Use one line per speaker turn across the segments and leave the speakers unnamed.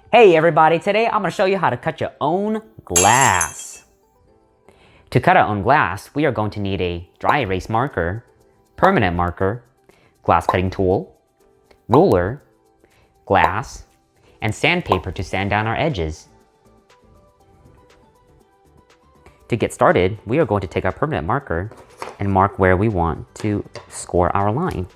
Hey everybody, today I'm going to show you how to cut your own glass. To cut our own glass, we are going to need a dry erase marker, permanent marker, glass cutting tool, ruler, glass, and sandpaper to sand down our edges. To get started, we are going to take our permanent marker and mark where we want to score our line.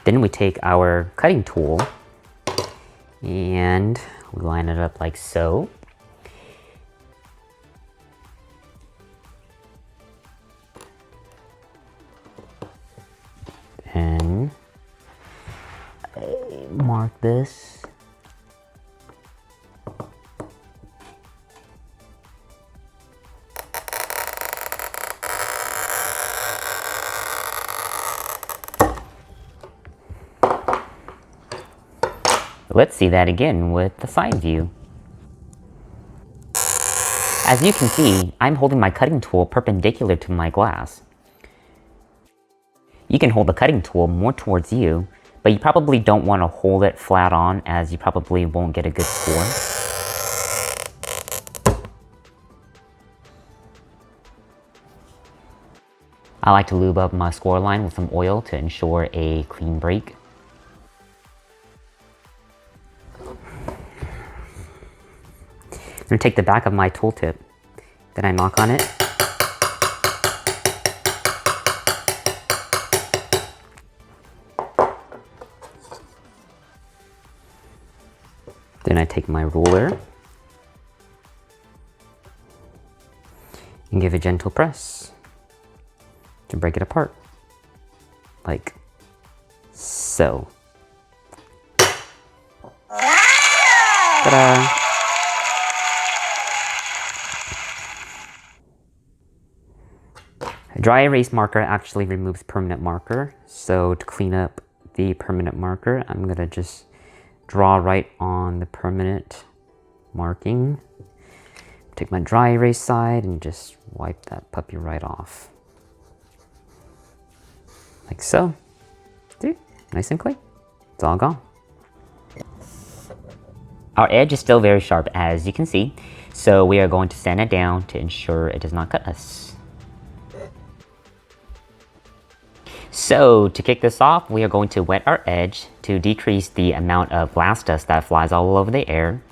Then we take our cutting tool and we line it up like so. And mark this. Let's see that again with the side view. As you can see, I'm holding my cutting tool perpendicular to my glass. You can hold the cutting tool more towards you, but you probably don't want to hold it flat on, as you probably won't get a good score. I like to lube up my score line with some oil to ensure a clean break. I'm going to take the back of my tooltip, then I knock on it. Then I take my ruler and give a gentle press to break it apart, like so. Ta-da! A dry erase marker actually removes permanent marker, so to clean up the permanent marker, I'm gonna just draw right on the permanent marking. Take my dry erase side and just wipe that puppy right off. Like so. See? Nice and clean. It's all gone. Our edge is still very sharp, as you can see, so we are going to sand it down to ensure it does not cut us. So to kick this off, we are going to wet our edge to decrease the amount of glass dust that flies all over the air.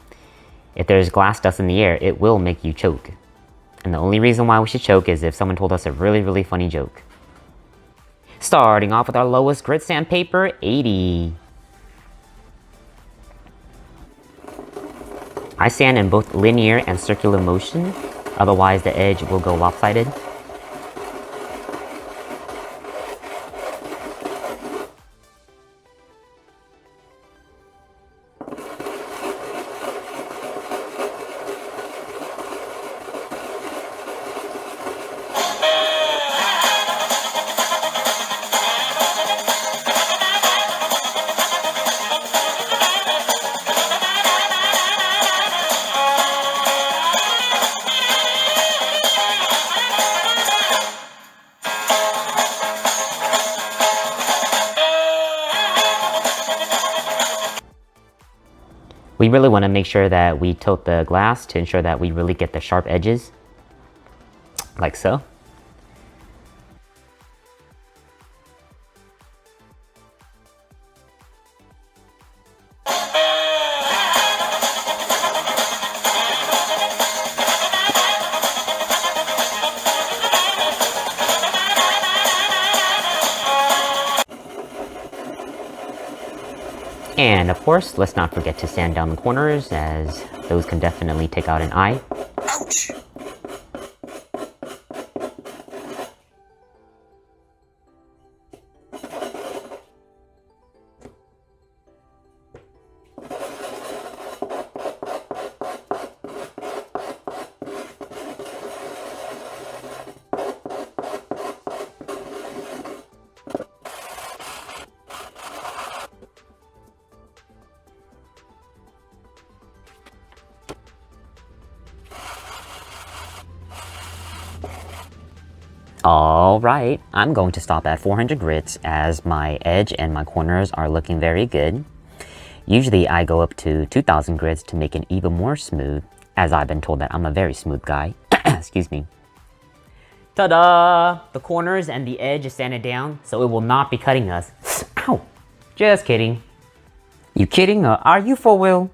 If there's glass dust in the air, it will make you choke. And the only reason why we should choke is if someone told us a really funny joke. Starting off with our lowest grit sandpaper, 80. I sand in both linear and circular motion, otherwise the edge will go lopsided. We really want to make sure that we tilt the glass to ensure that we really get the sharp edges, like so. And of course, let's not forget to sand down the corners, as those can definitely take out an eye. Ouch! Alright, I'm going to stop at 400 grits as my edge and my corners are looking very good. Usually I go up to 2000 grits to make it even more smooth, as I've been told that I'm a very smooth guy. Excuse me. Ta-da! The corners and the edge is sanded down, so it will not be cutting us. Ow! Just kidding. You kidding or are you for real?